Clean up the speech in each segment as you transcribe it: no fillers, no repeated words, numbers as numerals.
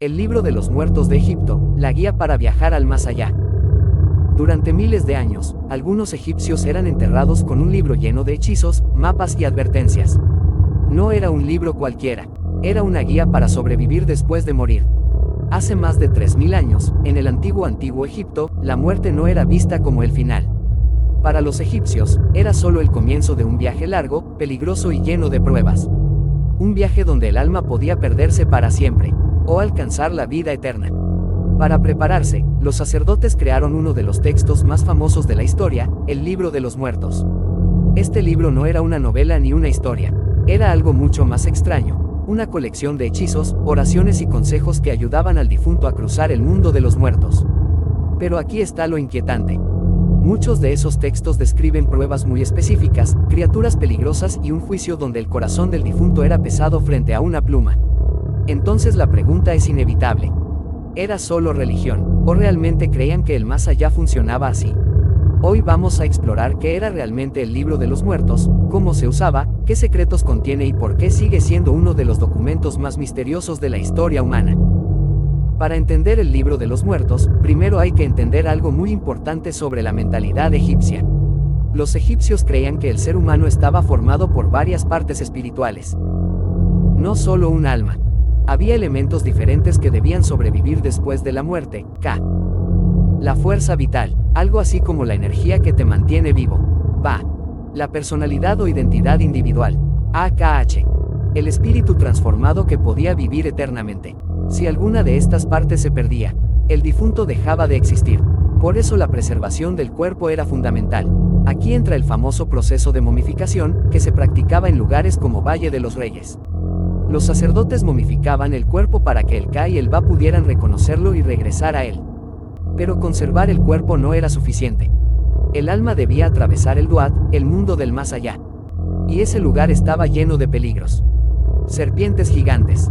El libro de los muertos de Egipto, la guía para viajar al más allá. Durante miles de años, algunos egipcios eran enterrados con un libro lleno de hechizos, mapas y advertencias. No era un libro cualquiera, era una guía para sobrevivir después de morir. Hace más de 3000 años, en el antiguo Egipto, la muerte no era vista como el final. Para los egipcios, era solo el comienzo de un viaje largo, peligroso y lleno de pruebas. Un viaje donde el alma podía perderse para siempre, o alcanzar la vida eterna. Para prepararse, los sacerdotes crearon uno de los textos más famosos de la historia, el Libro de los Muertos. Este libro no era una novela ni una historia, era algo mucho más extraño, una colección de hechizos, oraciones y consejos que ayudaban al difunto a cruzar el mundo de los muertos. Pero aquí está lo inquietante. Muchos de esos textos describen pruebas muy específicas, criaturas peligrosas y un juicio donde el corazón del difunto era pesado frente a una pluma. Entonces la pregunta es inevitable. ¿Era solo religión, o realmente creían que el más allá funcionaba así? Hoy vamos a explorar qué era realmente el Libro de los Muertos, cómo se usaba, qué secretos contiene y por qué sigue siendo uno de los documentos más misteriosos de la historia humana. Para entender el Libro de los Muertos, primero hay que entender algo muy importante sobre la mentalidad egipcia. Los egipcios creían que el ser humano estaba formado por varias partes espirituales. No solo un alma. Había elementos diferentes que debían sobrevivir después de la muerte, K. La fuerza vital, algo así como la energía que te mantiene vivo. Ba. La personalidad o identidad individual, AKH. El espíritu transformado que podía vivir eternamente. Si alguna de estas partes se perdía, el difunto dejaba de existir. Por eso la preservación del cuerpo era fundamental. Aquí entra el famoso proceso de momificación, que se practicaba en lugares como Valle de los Reyes. Los sacerdotes momificaban el cuerpo para que el Ka y el Ba pudieran reconocerlo y regresar a él. Pero conservar el cuerpo no era suficiente. El alma debía atravesar el Duat, el mundo del más allá. Y ese lugar estaba lleno de peligros. Serpientes gigantes.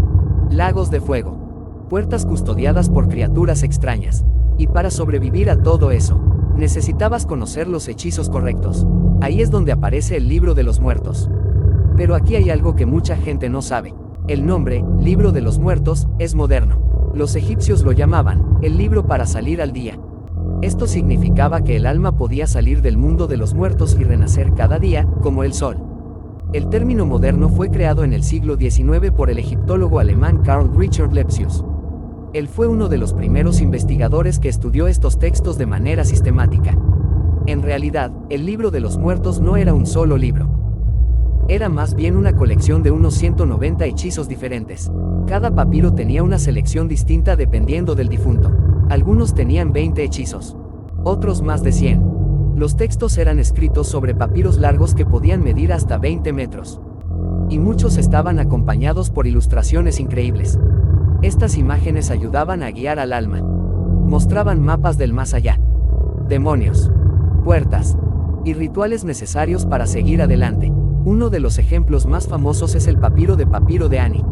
Lagos de fuego. Puertas custodiadas por criaturas extrañas. Y para sobrevivir a todo eso, necesitabas conocer los hechizos correctos. Ahí es donde aparece el Libro de los Muertos. Pero aquí hay algo que mucha gente no sabe. El nombre, Libro de los Muertos, es moderno. Los egipcios lo llamaban, el libro para salir al día. Esto significaba que el alma podía salir del mundo de los muertos y renacer cada día, como el sol. El término moderno fue creado en el siglo XIX por el egiptólogo alemán Karl Richard Lepsius. Él fue uno de los primeros investigadores que estudió estos textos de manera sistemática. En realidad, el Libro de los Muertos no era un solo libro. Era más bien una colección de unos 190 hechizos diferentes. Cada papiro tenía una selección distinta dependiendo del difunto. Algunos tenían 20 hechizos, otros más de 100. Los textos eran escritos sobre papiros largos que podían medir hasta 20 metros. Y muchos estaban acompañados por ilustraciones increíbles. Estas imágenes ayudaban a guiar al alma. Mostraban mapas del más allá, demonios, puertas y rituales necesarios para seguir adelante. Uno de los ejemplos más famosos es el papiro de Ani.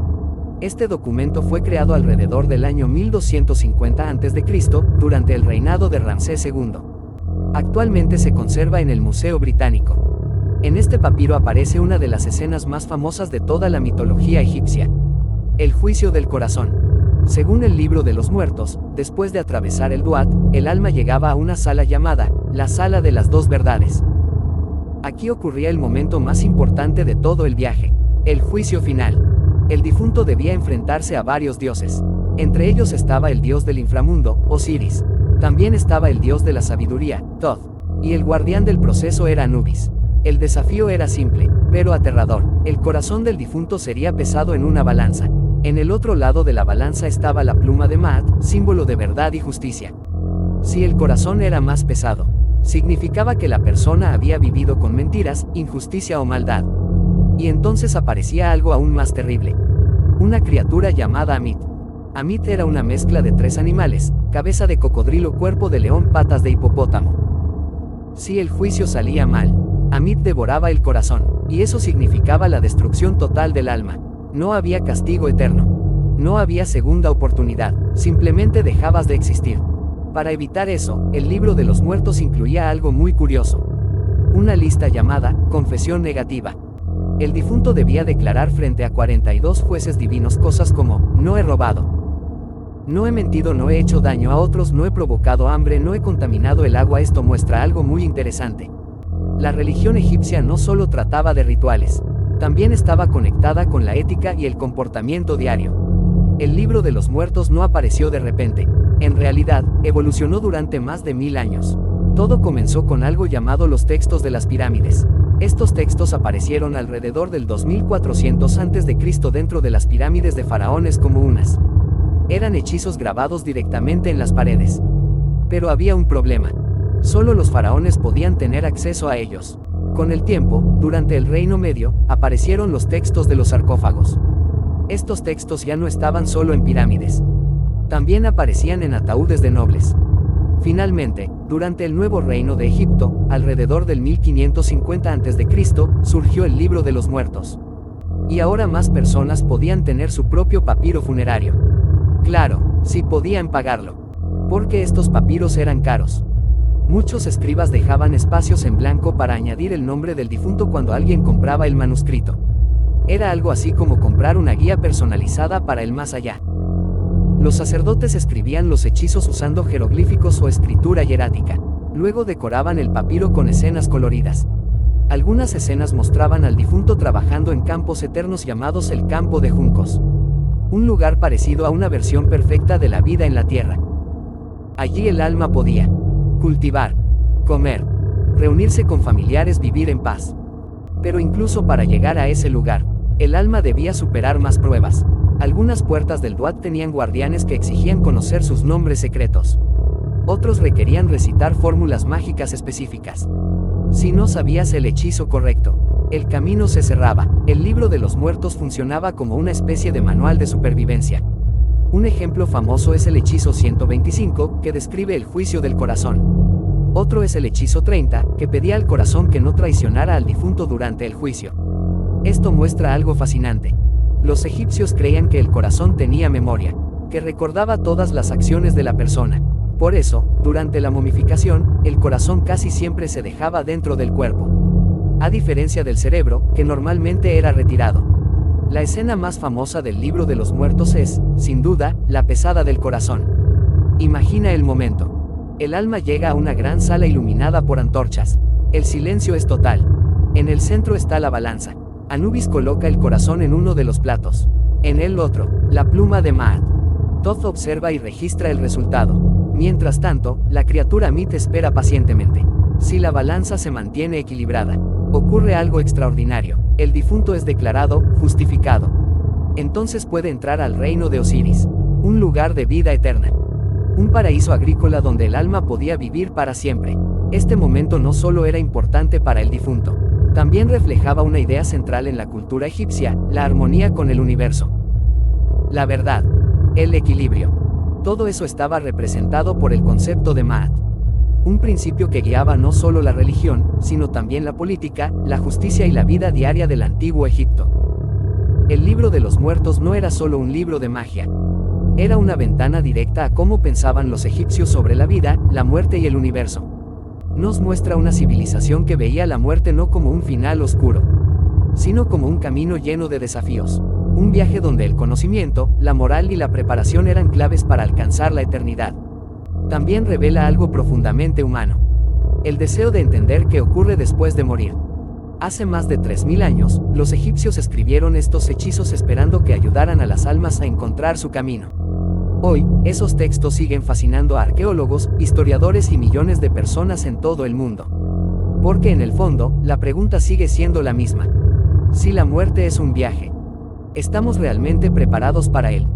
Este documento fue creado alrededor del año 1250 a.C., durante el reinado de Ramsés II. Actualmente se conserva en el Museo Británico. En este papiro aparece una de las escenas más famosas de toda la mitología egipcia: el juicio del corazón. Según el Libro de los Muertos, después de atravesar el Duat, el alma llegaba a una sala llamada la Sala de las Dos Verdades. Aquí ocurría el momento más importante de todo el viaje: el juicio final. El difunto debía enfrentarse a varios dioses. Entre ellos estaba el dios del inframundo, Osiris. También estaba el dios de la sabiduría, Thoth. Y el guardián del proceso era Anubis. El desafío era simple, pero aterrador. El corazón del difunto sería pesado en una balanza. En el otro lado de la balanza estaba la pluma de Maat, símbolo de verdad y justicia. Si el corazón era más pesado, significaba que la persona había vivido con mentiras, injusticia o maldad. Y entonces aparecía algo aún más terrible: una criatura llamada Amit. Amit era una mezcla de 3 animales: cabeza de cocodrilo, cuerpo de león, patas de hipopótamo. Si el juicio salía mal, Amit devoraba el corazón, y eso significaba la destrucción total del alma. No había castigo eterno. No había segunda oportunidad, simplemente dejabas de existir. Para evitar eso, el Libro de los Muertos incluía algo muy curioso: una lista llamada confesión negativa. El difunto debía declarar frente a 42 jueces divinos cosas como: no he robado, No he mentido, no he hecho daño a otros, no he provocado hambre, no he contaminado el agua. Esto muestra algo muy interesante. La religión egipcia no solo trataba de rituales, también estaba conectada con la ética y el comportamiento diario. El libro de los muertos no apareció de repente. En realidad, evolucionó durante más de 1000 años. Todo comenzó con algo llamado los textos de las pirámides. Estos textos aparecieron alrededor del 2400 a.C. dentro de las pirámides de faraones como unas. Eran hechizos grabados directamente en las paredes. Pero había un problema. Solo los faraones podían tener acceso a ellos. Con el tiempo, durante el Reino Medio, aparecieron los textos de los sarcófagos. Estos textos ya no estaban solo en pirámides. También aparecían en ataúdes de nobles. Finalmente, durante el Nuevo Reino de Egipto, alrededor del 1550 a.C., surgió el Libro de los Muertos. Y ahora más personas podían tener su propio papiro funerario. Claro, si podían pagarlo. Porque estos papiros eran caros. Muchos escribas dejaban espacios en blanco para añadir el nombre del difunto cuando alguien compraba el manuscrito. Era algo así como comprar una guía personalizada para el más allá. Los sacerdotes escribían los hechizos usando jeroglíficos o escritura hierática. Luego decoraban el papiro con escenas coloridas. Algunas escenas mostraban al difunto trabajando en campos eternos llamados el campo de juncos. Un lugar parecido a una versión perfecta de la vida en la tierra. Allí el alma podía cultivar, comer, reunirse con familiares, vivir en paz. Pero incluso para llegar a ese lugar, el alma debía superar más pruebas. Algunas puertas del Duat tenían guardianes que exigían conocer sus nombres secretos. Otros requerían recitar fórmulas mágicas específicas. Si no sabías el hechizo correcto, el camino se cerraba. El libro de los muertos funcionaba como una especie de manual de supervivencia. Un ejemplo famoso es el hechizo 125, que describe el juicio del corazón. Otro es el hechizo 30, que pedía al corazón que no traicionara al difunto durante el juicio. Esto muestra algo fascinante. Los egipcios creían que el corazón tenía memoria, que recordaba todas las acciones de la persona. Por eso, durante la momificación, el corazón casi siempre se dejaba dentro del cuerpo. A diferencia del cerebro, que normalmente era retirado. La escena más famosa del Libro de los Muertos es, sin duda, la pesada del corazón. Imagina el momento. El alma llega a una gran sala iluminada por antorchas. El silencio es total. En el centro está la balanza. Anubis coloca el corazón en uno de los platos. En el otro, la pluma de Maat. Thoth observa y registra el resultado. Mientras tanto, la criatura Amit espera pacientemente. Si la balanza se mantiene equilibrada, ocurre algo extraordinario. El difunto es declarado justificado. Entonces puede entrar al reino de Osiris, un lugar de vida eterna. Un paraíso agrícola donde el alma podía vivir para siempre. Este momento no solo era importante para el difunto, también reflejaba una idea central en la cultura egipcia, la armonía con el universo. La verdad, el equilibrio. Todo eso estaba representado por el concepto de Maat. Un principio que guiaba no solo la religión, sino también la política, la justicia y la vida diaria del antiguo Egipto. El Libro de los Muertos no era solo un libro de magia. Era una ventana directa a cómo pensaban los egipcios sobre la vida, la muerte y el universo. Nos muestra una civilización que veía la muerte no como un final oscuro, sino como un camino lleno de desafíos. Un viaje donde el conocimiento, la moral y la preparación eran claves para alcanzar la eternidad. También revela algo profundamente humano. El deseo de entender qué ocurre después de morir. Hace más de 3000 años, los egipcios escribieron estos hechizos esperando que ayudaran a las almas a encontrar su camino. Hoy, esos textos siguen fascinando a arqueólogos, historiadores y millones de personas en todo el mundo. Porque en el fondo, la pregunta sigue siendo la misma. Si la muerte es un viaje, ¿estamos realmente preparados para él?